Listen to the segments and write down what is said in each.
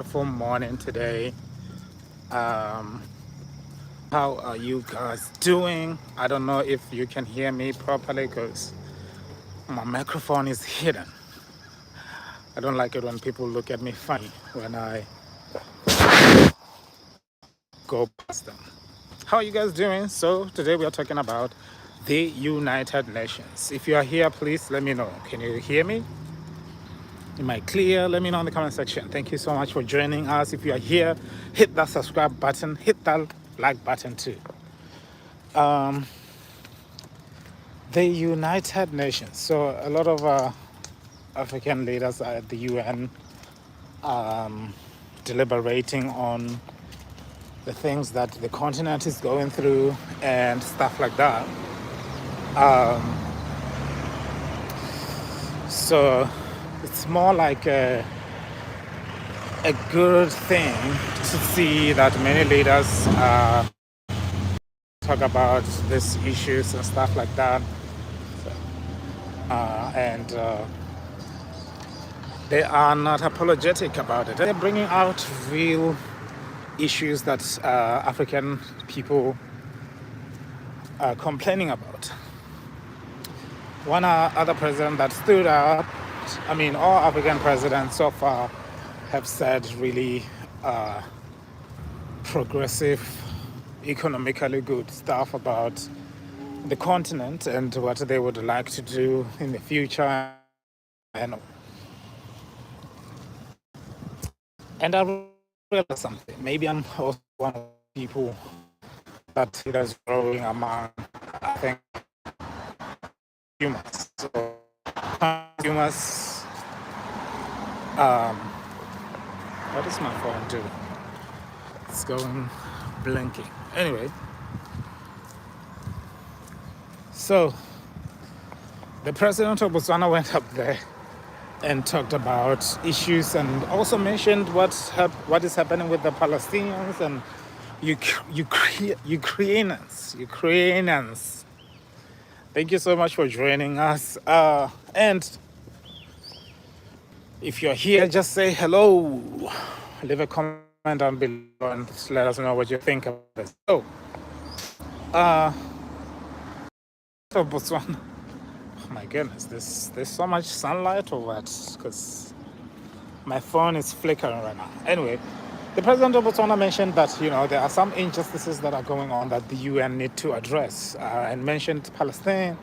wonderful morning today. Um, how are you guys doing? I don't know if you can hear me properly because my microphone is hidden. I don't like it when people look at me funny when I go past them. How are you guys doing? So, today we are talking about the United Nations. If you are here, please let me know. Can you hear me? Am I clear? Let me know in the comment section. Thank you so much for joining us. If you are here, hit that subscribe button, hit that like button too. The United Nations. So a lot of African leaders are at the UN deliberating on the things that the continent is going through and stuff like that. So it's more like a good thing to see that many leaders talk about these issues and stuff like that. And they are not apologetic about it. They're bringing out real issues that African people are complaining about. One other president that stood out, I mean, all African presidents so far have said really progressive, economically good stuff about the continent and what they would like to do in the future. And I realized something. Maybe I'm also one of the people that it is growing among, I think, humans. So humans, what is my phone doing? It's going blinking. Anyway, so the president of Botswana went up there and talked about issues and also mentioned what is happening with the Palestinians and Ukrainians. Thank you so much for joining us. And if you're here, just say hello. Leave a comment down below and let us know what you think about this. So, of Botswana. Oh my goodness, there's so much sunlight or what? Because my phone is flickering right now. Anyway, the president of Botswana mentioned that there are some injustices that are going on that the UN need to address, and mentioned Palestine.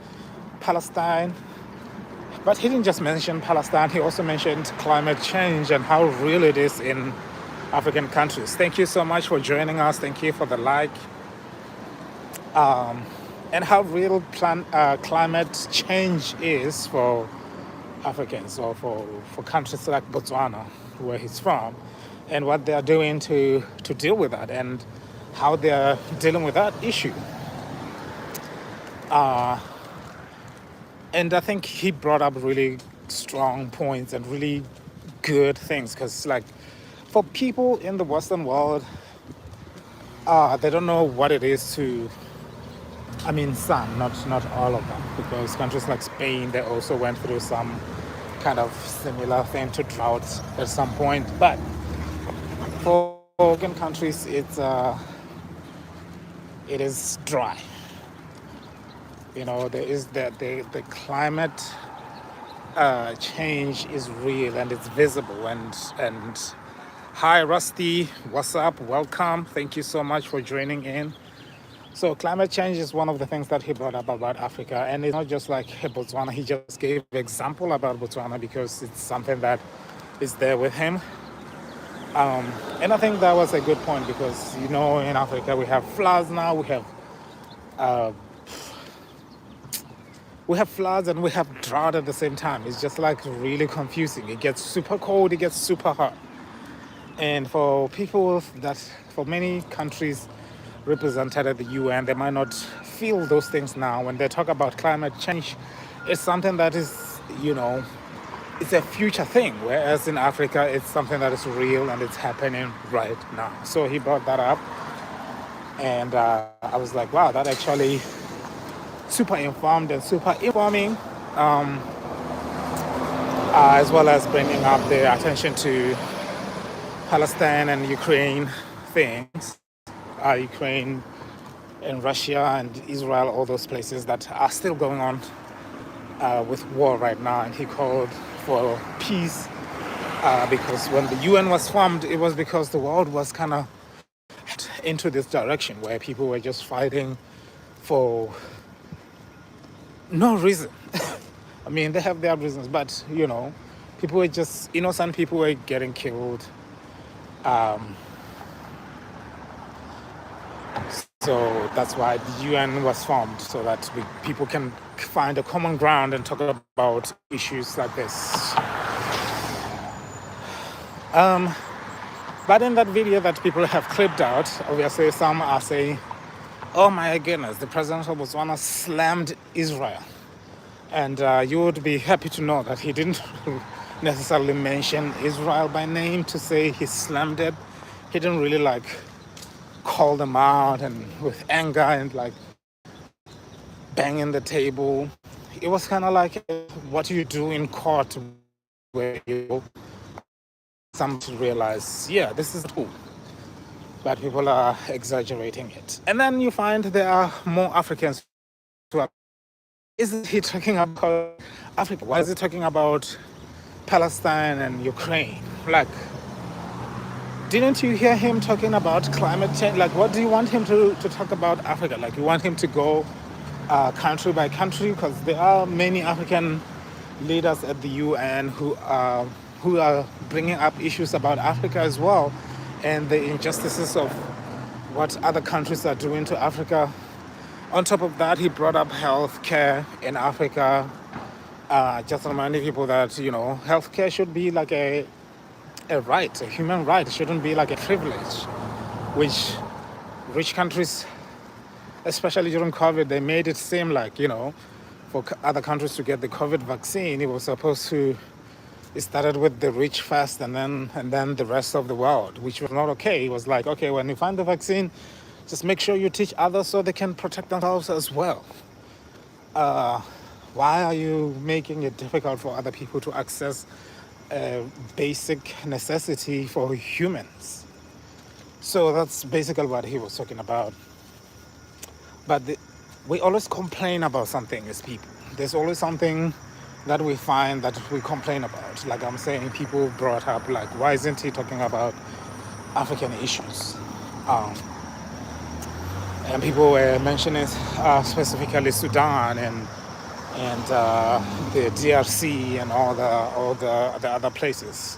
But he didn't just mention Palestine. He also mentioned climate change and how real it is in African countries. Thank you so much for joining us. Thank you for the like. And how real climate change is for Africans or for countries like Botswana, where he's from, and what they are doing to deal with that and how they are dealing with that issue. And I think he brought up really strong points and really good things because, like, for people in the Western world, they don't know what it is to. I mean, some, not all of them, because countries like Spain, they also went through some kind of similar thing to droughts at some point. But for African countries, it is dry. There is the climate change is real and it's visible. And hi, Rusty, what's up? Welcome. Thank you so much for joining in. So climate change is one of the things that he brought up about Africa, and it's not just like Botswana. He just gave an example about Botswana because it's something that is there with him. And I think that was a good point because in Africa we have floods now. We have floods and we have drought at the same time. It's just like really confusing. It gets super cold. It gets super hot. And for many countries represented at the UN, they might not feel those things now. When they talk about climate change, it's something that is, it's a future thing. Whereas in Africa, it's something that is real and it's happening right now. So he brought that up. And I was like, wow, that actually super informed and super informing, as well as bringing up the attention to Palestine and Ukraine things, Ukraine and Russia and Israel, all those places that are still going on with war right now. And he called for peace because when the UN was formed, it was because the world was kind of into this direction where people were just fighting for no reason. I mean, they have their reasons, but people were just innocent. People were getting killed. So that's why the UN was formed, so that people can find a common ground and talk about issues like this. But in that video that people have clipped out, obviously some are saying, oh my goodness, the president of Botswana slammed Israel. And you would be happy to know that he didn't necessarily mention Israel by name to say he slammed it. He didn't really call them out and with anger and banging the table. It was kind of like what you do in court where you some to realize, yeah, this is cool. But people are exaggerating it. And then you find there are more Africans who are, isn't he talking about Africa? Why is he talking about Palestine and Ukraine? Didn't you hear him talking about climate change? What do you want him to talk about Africa? You want him to go country by country? Because there are many African leaders at the UN who are bringing up issues about Africa as well, and the injustices of what other countries are doing to Africa. On top of that, he brought up healthcare in Africa, just reminding people that healthcare should be like a right, a human right. It shouldn't be like a privilege, which rich countries, especially during COVID, they made it seem for other countries to get the COVID vaccine, it was supposed to. It started with the rich first, and then the rest of the world, which was not okay. It was like, okay, when you find the vaccine, just make sure you teach others so they can protect themselves as well. Why are you making it difficult for other people to access a basic necessity for humans? So that's basically what he was talking about. But we always complain about something as people. There's always something that we find that we complain about. Like I'm saying, people brought up, why isn't he talking about African issues? And people were mentioning specifically Sudan and the DRC and all the other places.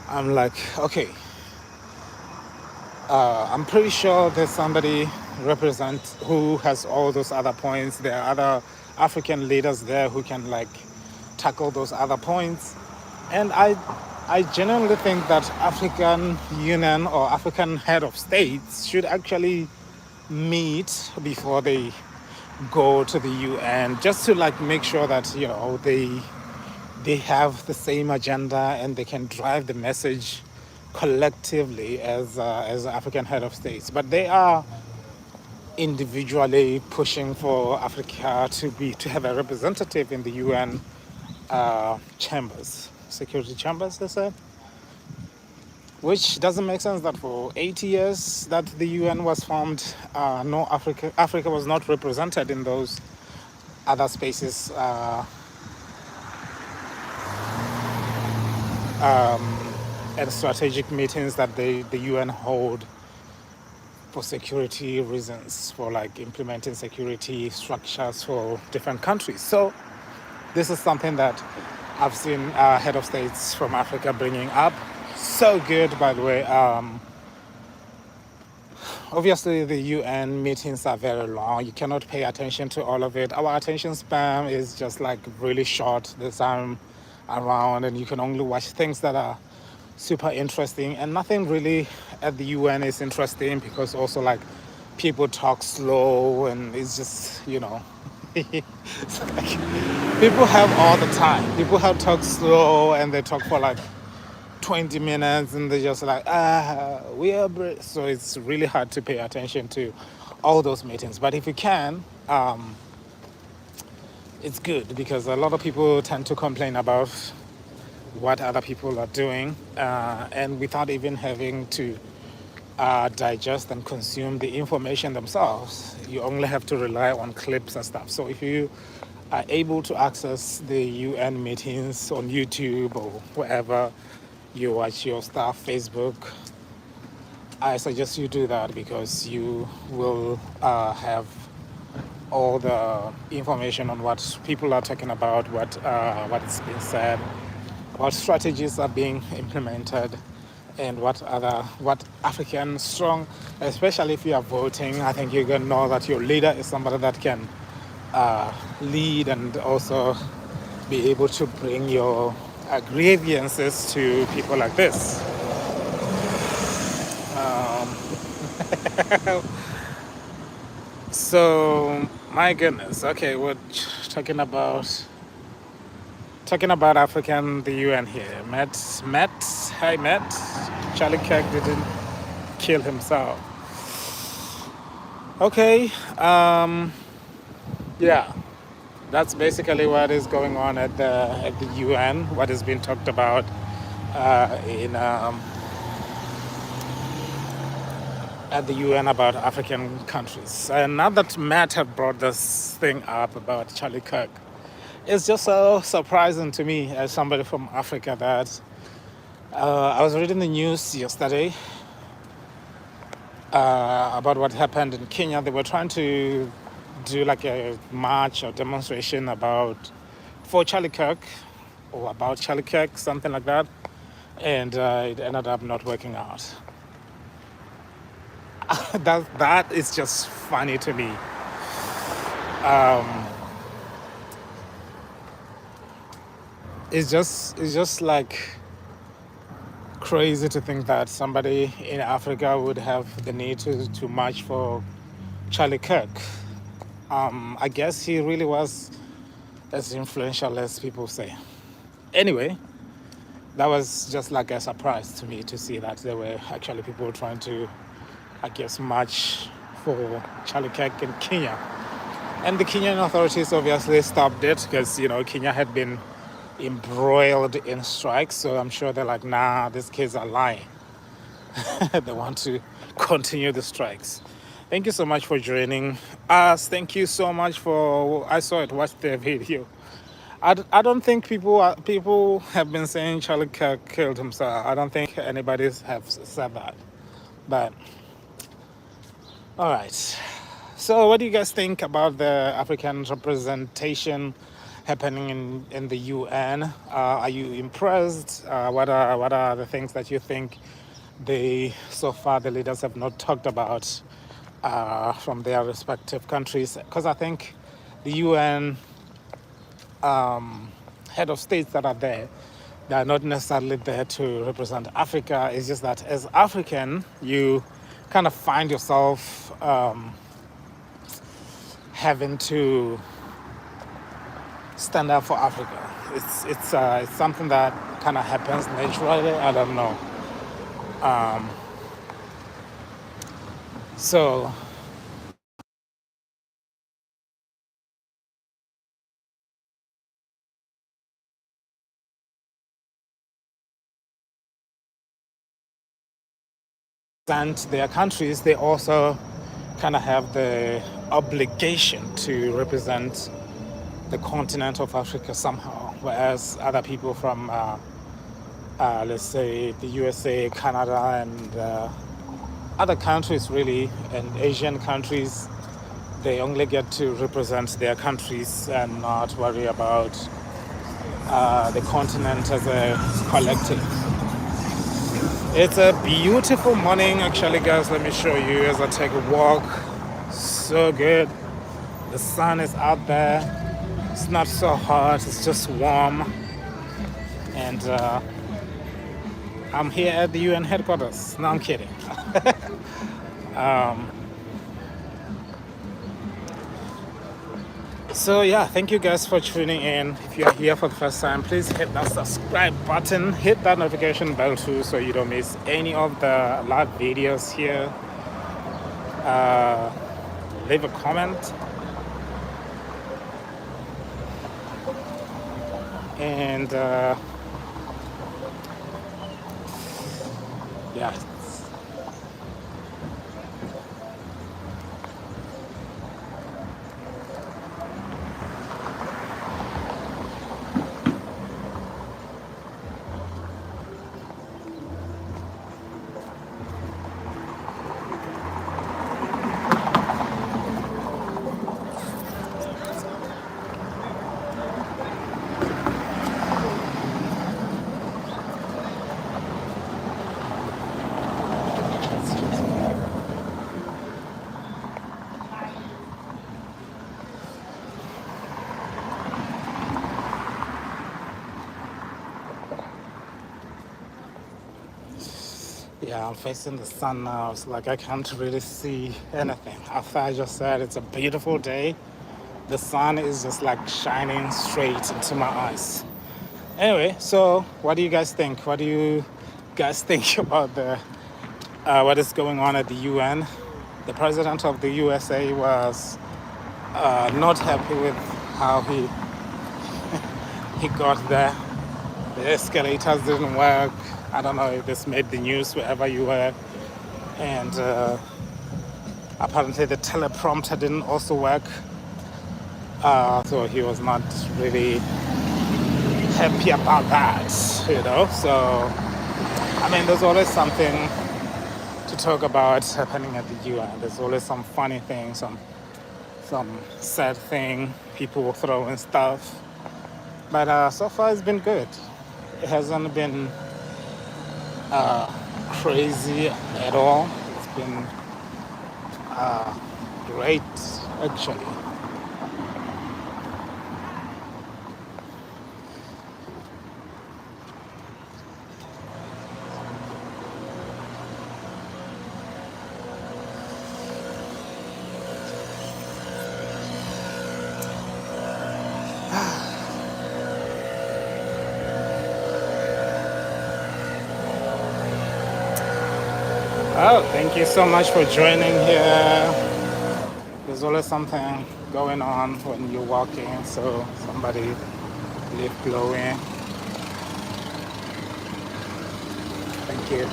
I'm like, okay, I'm pretty sure there's somebody who has all those other points. There are other African leaders there who can tackle those other points. And I genuinely think that African Union or African head of states should actually meet before they go to the UN, just to make sure that they have the same agenda and they can drive the message collectively as African head of states. But they are individually pushing for Africa to have a representative in the UN chambers, security chambers, they said. Which doesn't make sense that for 80 years that the UN was formed, no Africa was not represented in those other spaces. At strategic meetings that the UN hold for security reasons, for implementing security structures for different countries. So this is something that I've seen head of states from Africa bringing up. So good, by the way. Obviously, the UN meetings are very long. You cannot pay attention to all of it. Our attention span is just really short this time around, and you can only watch things that are super interesting, and nothing really at the UN is interesting because also people talk slow, and it's just it's people have all the time. People have talk slow and they talk for 20 minutes and they're just we are so it's really hard to pay attention to all those meetings. But if you can, it's good because a lot of people tend to complain about what other people are doing, and without even having to digest and consume the information themselves. You only have to rely on clips and stuff. So if you are able to access the UN meetings on YouTube or wherever you watch your stuff, Facebook, I suggest you do that because you will have all the information on what people are talking about, what is being said, what strategies are being implemented, and what African strong, especially if you are voting. I think you're gonna know that your leader is somebody that can lead and also be able to bring your grievances to people like this. So my goodness. Okay, we're talking about African, the UN here. Matt, hi Matt. Charlie Kirk didn't kill himself. Okay, yeah, that's basically what is going on at the UN. What has been talked about in at the UN about African countries. And now that Matt have brought this thing up about Charlie Kirk, it's just so surprising to me as somebody from Africa that I was reading the news yesterday about what happened in Kenya. They were trying to do like a march or demonstration for Charlie Kirk or about Charlie Kirk, something like that, and it ended up not working out. That is just funny to me. It's just like crazy to think that somebody in Africa would have the need to march for Charlie Kirk. I guess he really was as influential as people say. Anyway, that was just like a surprise to me to see that there were actually people trying to, I guess, march for Charlie Kirk in Kenya. And the Kenyan authorities obviously stopped it because, Kenya had been embroiled in strikes. So I'm sure they're like, nah, these kids are lying. They want to continue the strikes. Thank you so much for joining us. Thank you so much I saw it, watched the video. I don't think people have been saying Charlie Kirk killed himself. I don't think anybody have said that. But, all right. So what do you guys think about the African representation happening in the UN? Are you impressed? What are the things that you think so far the leaders have not talked about from their respective countries? Because I think the UN head of states that are there, they are not necessarily there to represent Africa. It's just that as African, you kind of find yourself having to stand up for Africa. It's something that kind of happens naturally. I don't know. So and their countries, they also kind of have the obligation to represent the continent of Africa somehow, whereas other people from, let's say, the USA, Canada, and other countries really, and Asian countries, they only get to represent their countries and not worry about the continent as a collective. It's a beautiful morning, actually, guys. Let me show you as I take a walk. So good. The sun is out there. It's not so hot. It's just warm. And I'm here at the UN headquarters. No, I'm kidding. So yeah, thank you guys for tuning in. If you're here for the first time, please hit that subscribe button, hit that notification bell too so you don't miss any of the live videos here. Leave a comment. And Yeah. Yeah, I'm facing the sun now. It's like I can't really see anything. After I just said it's a beautiful day, the sun is just like shining straight into my eyes. Anyway, so what do you guys think? What do you guys think about the what is going on at the UN? The president of the USA was not happy with how he got there. The escalators didn't work. I don't know if this made the news wherever you were, and apparently the teleprompter didn't also work. So he was not really happy about that, So I mean, there's always something to talk about happening at the UN. There's always some funny thing, some sad thing, people throwing stuff. But so far it's been good. It hasn't been crazy at all. It's been great, actually. Oh, thank you so much for joining here. There's always something going on when you're walking, so somebody leaf blowing. Thank you.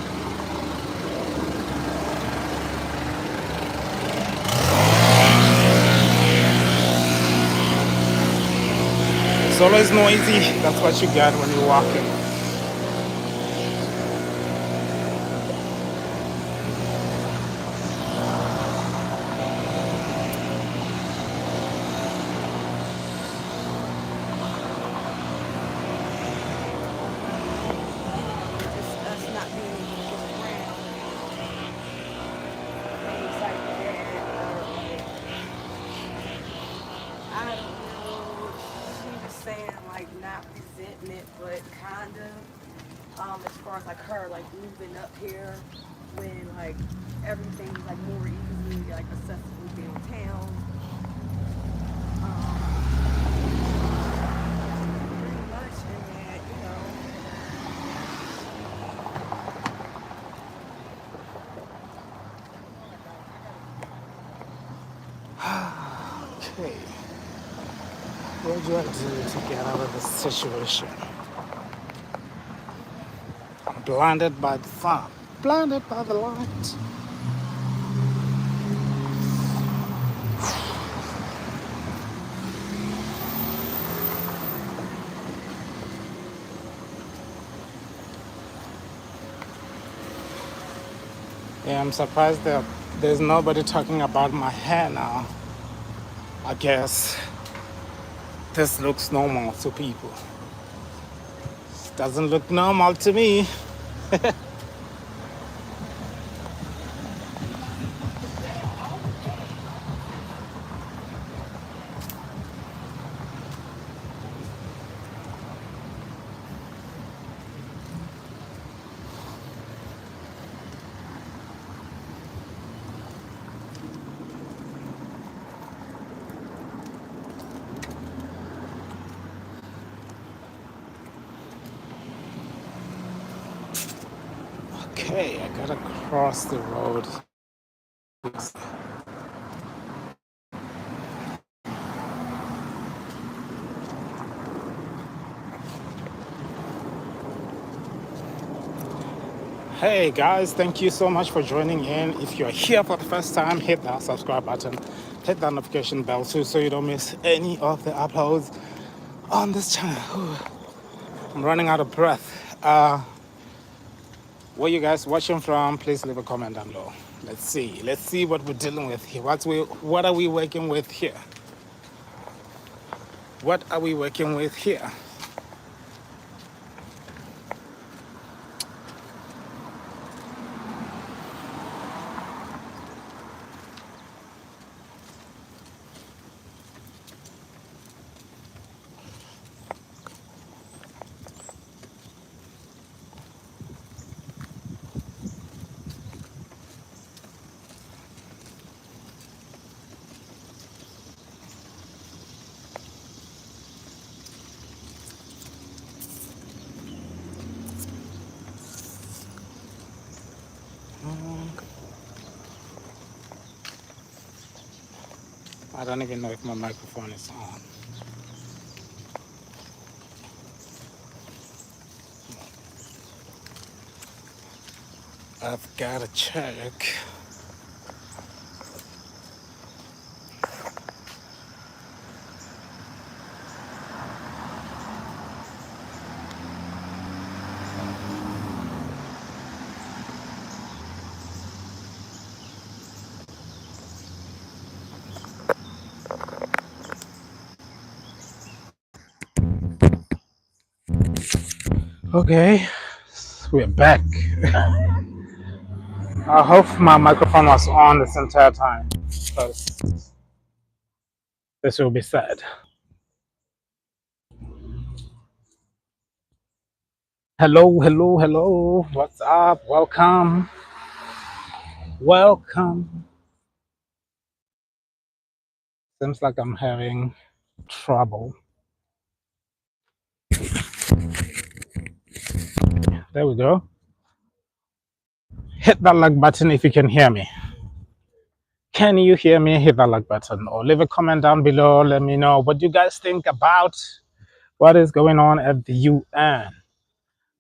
It's always noisy. That's what you get when you're walking. Just us not being able to get around things like that, or like, I don't know. She was saying like not resenting it, but kind of. As far as like her like moving up here when like everything's like more easily like accessible downtown. Pretty much, and that Okay. What do I do to get out of this situation? I'm blinded by the sun, blinded by the light. Yeah, I'm surprised that there's nobody talking about my hair now. I guess this looks normal to people. It doesn't look normal to me. Okay, I gotta cross the road. Hey guys, thank you so much for joining in. If you're here for the first time, hit that subscribe button, hit that notification bell too so you don't miss any of the uploads on this channel. Whew, I'm running out of breath. Where you guys watching from? Please leave a comment down below. Let's see. Let's see what we're dealing with here. What are we working with here? What are we working with here? I don't even know if my microphone is on. I've got to check. Okay, we're back. I hope my microphone was on this entire time because this will be sad. Hello, hello, hello. What's up? Welcome. Welcome. Seems like I'm having trouble. There we go. Hit that like button if you can hear me. Can you hear me? Hit that like button or leave a comment down below. Let me know what you guys think about what is going on at the UN.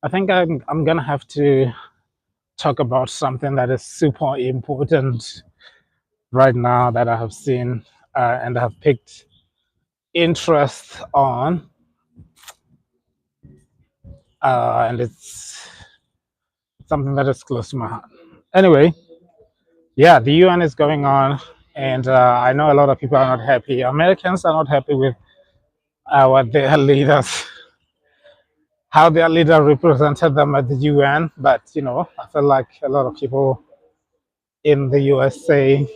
I think I'm gonna have to talk about something that is super important right now that I have seen and I have picked interest on, and it's something that is close to my heart. Anyway, yeah, the UN is going on, and I know a lot of people are not happy. Americans are not happy with what their leaders, how their leader represented them at the UN. But I feel like a lot of people in the USA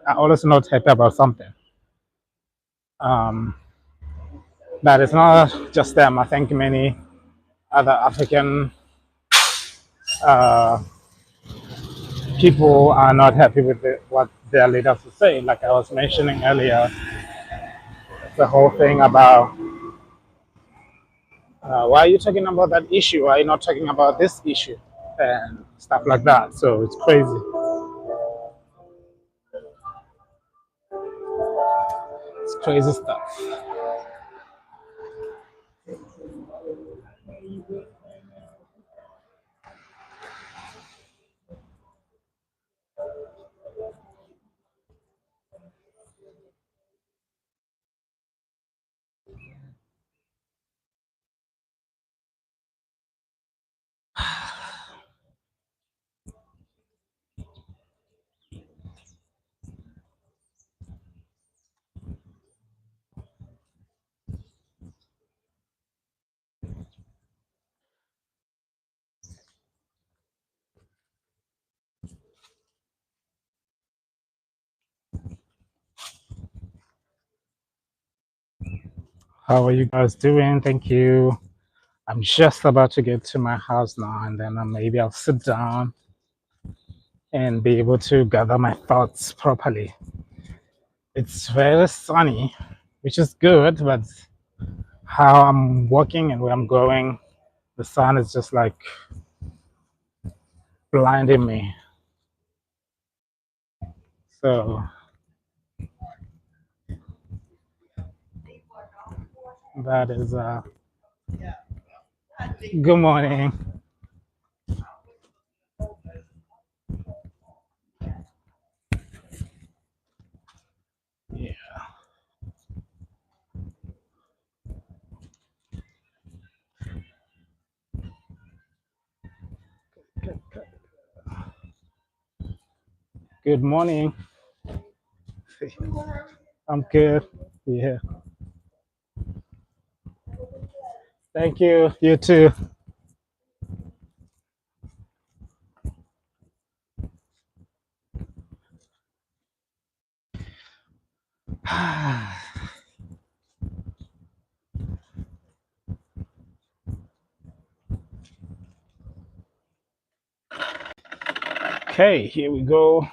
are always not happy about something. Um, but it's not just them. I think many other African uh, people are not happy with what their leaders are saying. Like I was mentioning earlier, the whole thing about why are you talking about that issue? Why are you not talking about this issue? And stuff like that. So it's crazy. It's crazy stuff. How are you guys doing? Thank you. I'm just about to get to my house now, and then maybe I'll sit down and be able to gather my thoughts properly. It's very sunny, which is good, but how I'm walking and where I'm going, the sun is just like blinding me. So that is good morning. Good morning. I'm good. Yeah. Thank you. You too. Okay, here we go.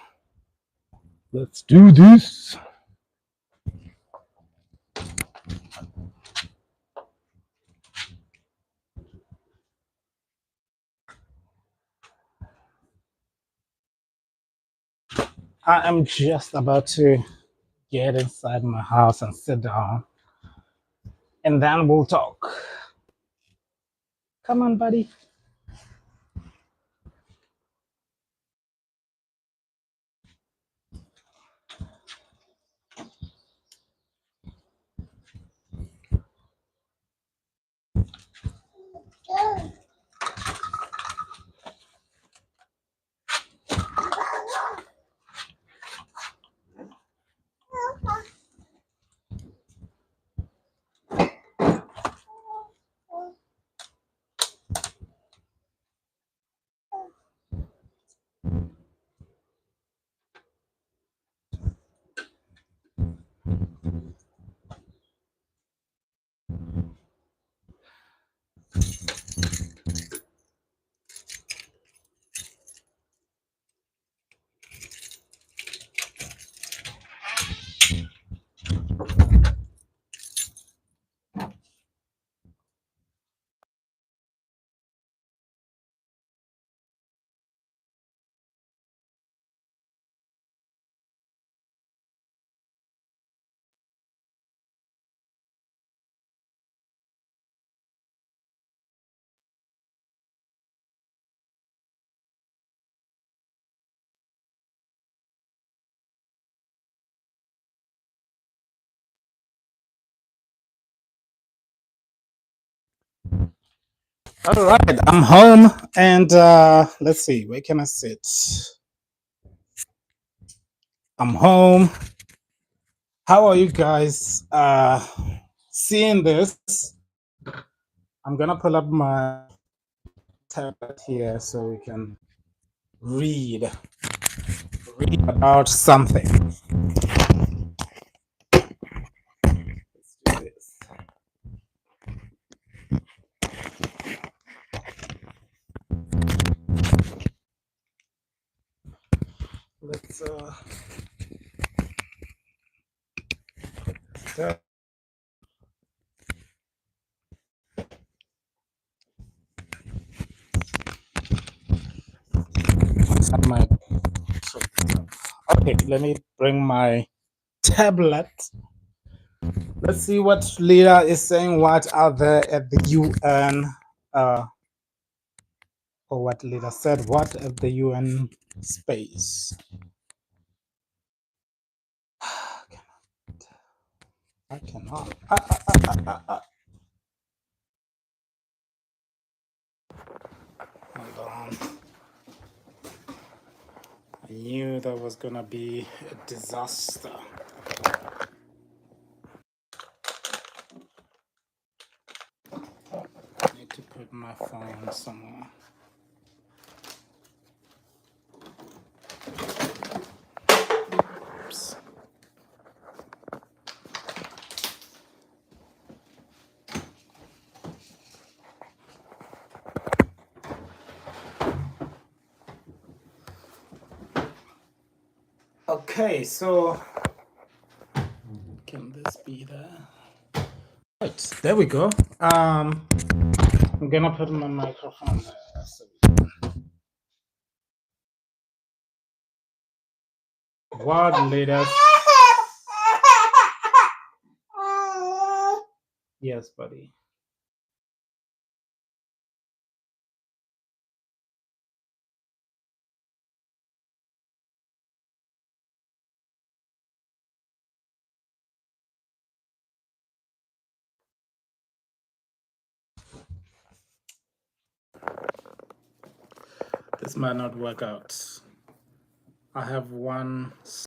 Let's do this. I am just about to get inside my house and sit down, and then we'll talk. Come on, buddy. All right, I'm home, and let's see, where can I sit? I'm home. How are you guys seeing this? I'm gonna pull up my tablet here so we can read about something. Let's do this. Let's start. My okay, let me bring my tablet. Let's see what leader is saying. What are there at the UN? Or what leader said what at the UN space? I cannot. Hold on. I knew that was gonna be a disaster. I need to put my phone somewhere. Oops. Okay, so can this be there? Right, there we go. I'm gonna put my microphone there. So world leaders. Yes, buddy. This might not work out. I have one